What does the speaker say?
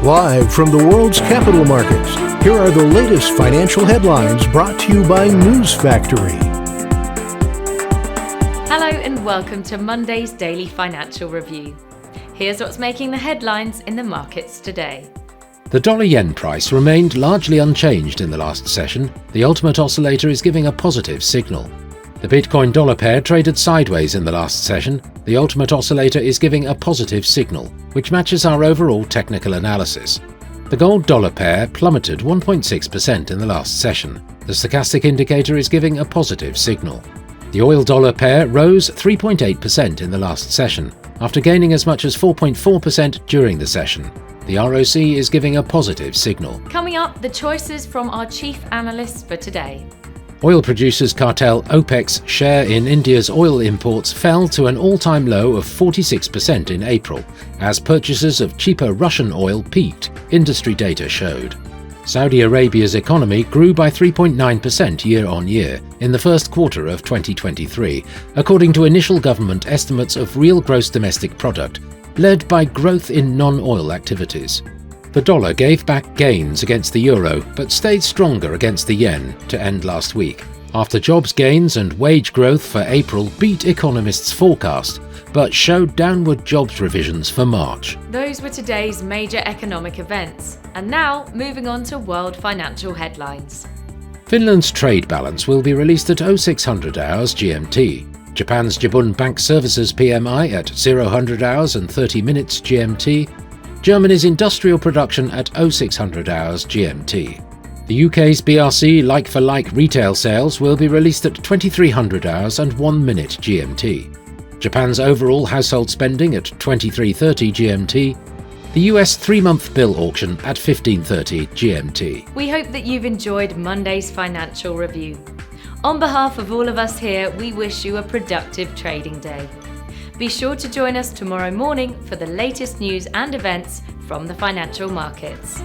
Live from the world's capital markets, here are the latest financial headlines brought to you by News Factory. Hello and welcome to Monday's Daily Financial Review. Here's what's making the headlines in the markets today. The dollar-yen price remained largely unchanged in the last session. The ultimate oscillator is giving a positive signal. The Bitcoin-dollar pair traded sideways in the last session. The ultimate oscillator is giving a positive signal, which matches our overall technical analysis. The gold-dollar pair plummeted 1.6% in the last session. The stochastic indicator is giving a positive signal. The oil-dollar pair rose 3.8% in the last session, after gaining as much as 4.4% during the session. The ROC is giving a positive signal. Coming up, the choices from our chief analysts for today. Oil producers cartel OPEC's share in India's oil imports fell to an all-time low of 46% in April, as purchases of cheaper Russian oil peaked, industry data showed. Saudi Arabia's economy grew by 3.9% year-on-year in the first quarter of 2023, according to initial government estimates of real gross domestic product, led by growth in non-oil activities. The dollar gave back gains against the euro, but stayed stronger against the yen to end last week, after jobs gains and wage growth for April beat economists' forecast, but showed downward jobs revisions for March. Those were today's major economic events. And now, moving on to world financial headlines. Finland's trade balance will be released at 0600 hours GMT. Japan's Jibun Bank Services PMI at 0000 hours and 30 minutes GMT. Germany's industrial production at 0600 hours GMT. The UK's BRC like-for-like retail sales will be released at 2300 hours and 1 minute GMT. Japan's overall household spending at 2330 GMT. The US 3-month bill auction at 1530 GMT. We hope that you've enjoyed Monday's financial review. On behalf of all of us here, we wish you a productive trading day. Be sure to join us tomorrow morning for the latest news and events from the financial markets.